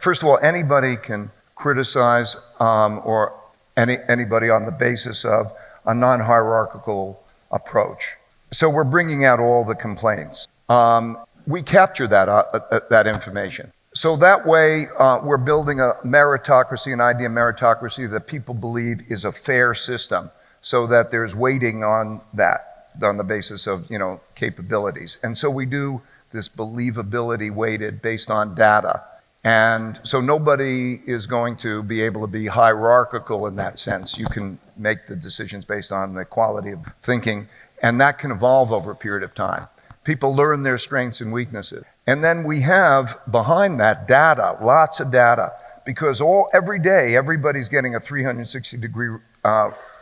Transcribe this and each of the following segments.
First of all, anybody can criticize or anybody on the basis of a non-hierarchical approach. So we're bringing out all the complaints. We capture that information. So that way, we're building a meritocracy, an idea of meritocracy that people believe is a fair system, so that there's weighting on that, on the basis of, capabilities. And so we do this believability weighted based on data. And so nobody is going to be able to be hierarchical in that sense. You can make the decisions based on the quality of thinking, and that can evolve over a period of time. People learn their strengths and weaknesses. And then we have behind that data, lots of data, because every day, everybody's getting a 360-degree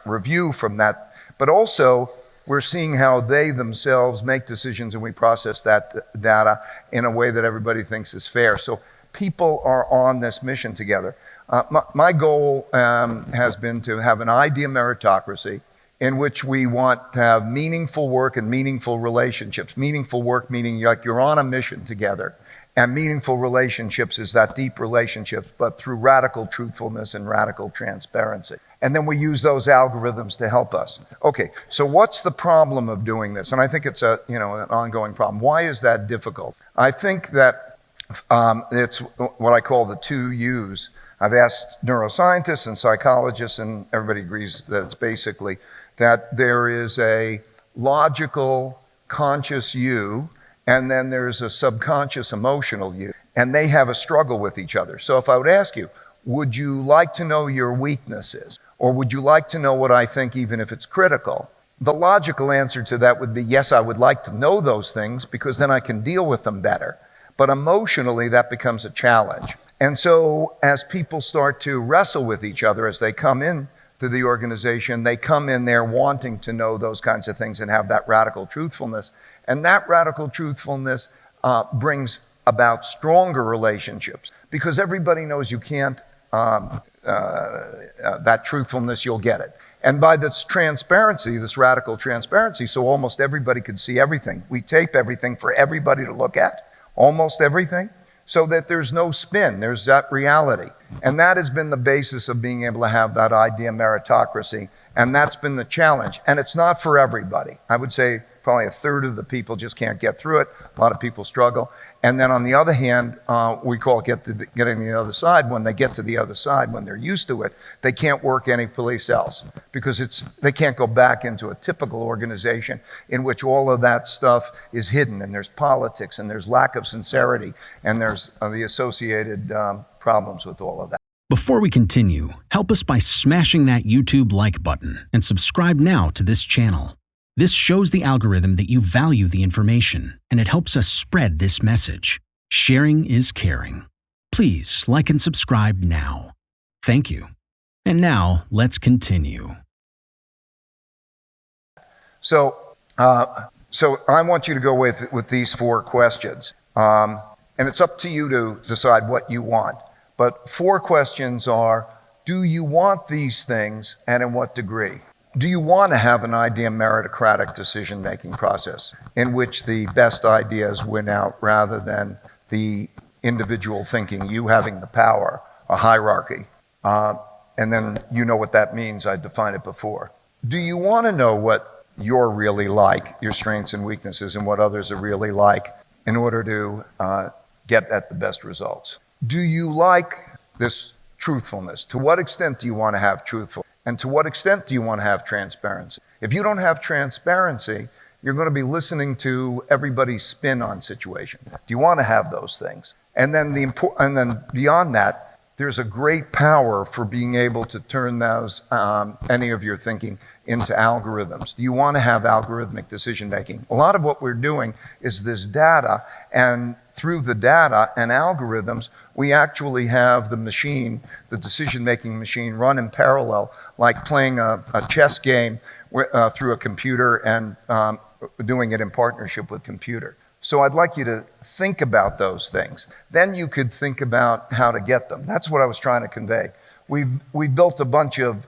review from that. But also, we're seeing how they themselves make decisions, and we process that data in a way that everybody thinks is fair. So people are on this mission together. My goal has been to have an idea meritocracy in which we want to have meaningful work and meaningful relationships. Meaningful work meaning like you're on a mission together. And meaningful relationships is that deep relationships, but through radical truthfulness and radical transparency. And then we use those algorithms to help us. Okay, so what's the problem of doing this? And I think it's an ongoing problem. Why is that difficult? I think that it's what I call the 2 U's. I've asked neuroscientists and psychologists, and everybody agrees that it's basically that there is a logical, conscious you, and then there's a subconscious, emotional you, and they have a struggle with each other. So if I would ask you, would you like to know your weaknesses? Or would you like to know what I think, even if it's critical? The logical answer to that would be, yes, I would like to know those things, because then I can deal with them better. But emotionally, that becomes a challenge. And so as people start to wrestle with each other as they come in to the organization, they come in there wanting to know those kinds of things and have that radical truthfulness. And that radical truthfulness brings about stronger relationships, because everybody knows you can't, that truthfulness, you'll get it. And by this transparency, this radical transparency, so almost everybody could see everything. We tape everything for everybody to look at, almost everything, so that there's no spin, there's that reality. And that has been the basis of being able to have that idea meritocracy, and that's been the challenge. And it's not for everybody. I would say probably a third of the people just can't get through it. A lot of people struggle. And then on the other hand, we call it getting the other side. When they get to the other side, when they're used to it, they can't work anyplace else, because they can't go back into a typical organization in which all of that stuff is hidden, and there's politics, and there's lack of sincerity, and there's the associated problems with all of that. Before we continue, help us by smashing that YouTube like button and subscribe now to this channel. This shows the algorithm that you value the information, and it helps us spread this message. Sharing is caring. Please like and subscribe now. Thank you. And now, let's continue. So I want you to go with these 4 questions. And it's up to you to decide what you want. But 4 questions are, do you want these things, and in what degree? Do you want to have an idea meritocratic decision-making process in which the best ideas win out rather than the individual thinking, you having the power, a hierarchy? And then you know what that means. I defined it before. Do you want to know what you're really like, your strengths and weaknesses, and what others are really like in order to get at the best results? Do you like this truthfulness? To what extent do you want to have truthfulness? And to what extent do you want to have transparency? If you don't have transparency, you're going to be listening to everybody's spin on situation. Do you want to have those things? And then beyond that, there's a great power for being able to turn those, any of your thinking, into algorithms. Do you want to have algorithmic decision making? A lot of what we're doing is this data, and through the data and algorithms, we actually have the machine, the decision-making machine, run in parallel, like playing a chess game through a computer and doing it in partnership with computer. So I'd like you to think about those things. Then you could think about how to get them. That's what I was trying to convey. We've built a bunch of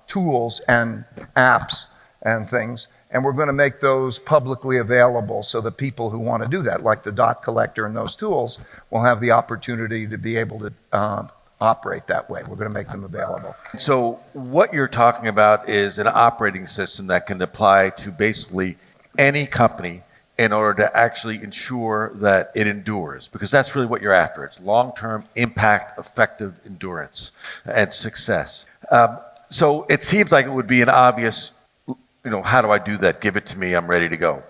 tools and apps and things, And we're going to make those publicly available so that people who want to do that, like the dot collector and those tools, will have the opportunity to be able to operate that way. We're going to make them available. So what you're talking about is an operating system that can apply to basically any company in order to actually ensure that it endures, because that's really what you're after. It's long-term impact, effective endurance, and success. So it seems like it would be an obvious, how do I do that? Give it to me, I'm ready to go.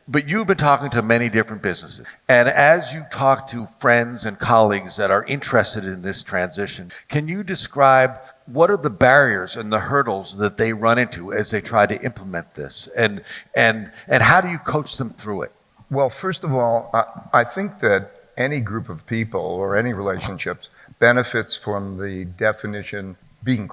But you've been talking to many different businesses. And as you talk to friends and colleagues that are interested in this transition, can you describe what are the barriers and the hurdles that they run into as they try to implement this? And how do you coach them through it? Well, first of all, I think that any group of people or any relationships benefits from the definition being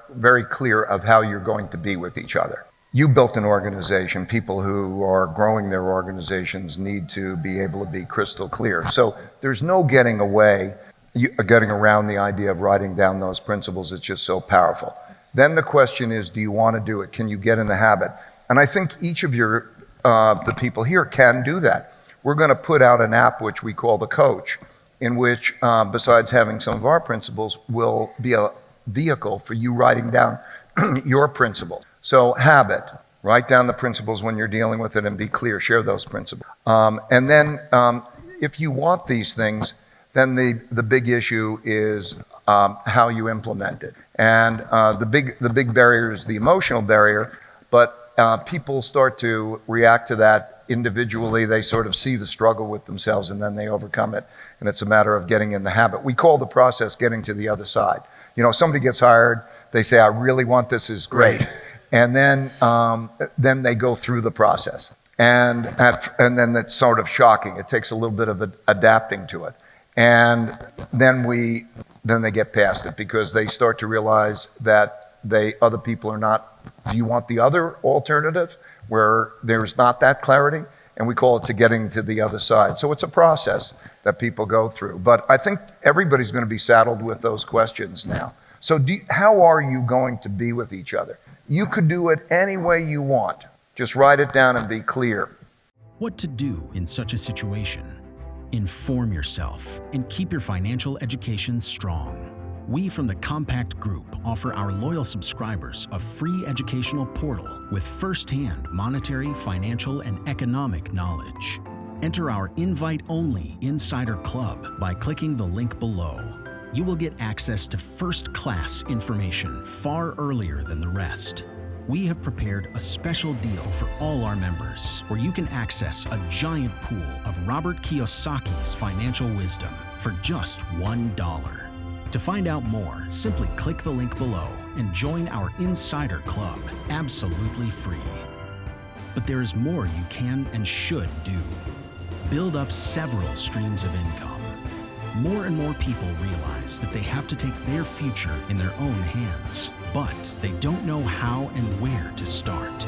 very clear of how you're going to be with each other. You built an organization. People who are growing their organizations need to be able to be crystal clear. So there's no getting around the idea of writing down those principles. It's just so powerful. Then the question is, do you want to do it? Can you get in the habit? And I think each of the people here can do that. We're going to put out an app which we call the Coach, in which, besides having some of our principles, will be a vehicle for you writing down your principles. So habit, write down the principles when you're dealing with it and be clear, share those principles. And then if you want these things, then the big issue is how you implement it. And the big barrier is the emotional barrier, but people start to react to that individually. They sort of see the struggle with themselves and then they overcome it. And it's a matter of getting in the habit. We call the process getting to the other side. Somebody gets hired, they say, I really want this, is great. And then they go through the process. And then it's sort of shocking. It takes a little bit of adapting to it. And then they get past it because they start to realize that other people are not. Do you want the other alternative where there's not that clarity? And we call it to getting to the other side. So it's a process that people go through. But I think everybody's going to be saddled with those questions now. So how are you going to be with each other? You could do it any way you want. Just write it down and be clear. What to do in such a situation? Inform yourself and keep your financial education strong. We from the Compact Group offer our loyal subscribers a free educational portal with first-hand monetary, financial, and economic knowledge. Enter our invite-only Insider Club by clicking the link below. You will get access to first-class information far earlier than the rest. We have prepared a special deal for all our members where you can access a giant pool of Robert Kiyosaki's financial wisdom for just $1. To find out more, simply click the link below and join our Insider Club absolutely free. But there is more you can and should do. Build up several streams of income. More and more people realize that they have to take their future in their own hands, but they don't know how and where to start.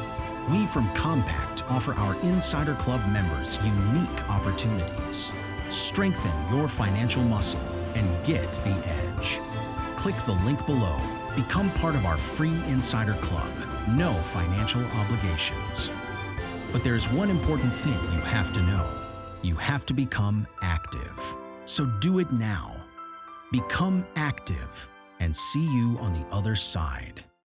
We from Compact offer our Insider Club members unique opportunities. Strengthen your financial muscle and get the edge. Click the link below. Become part of our free Insider Club. No financial obligations. But there's one important thing you have to know. You have to become active. So do it now. Become active and see you on the other side.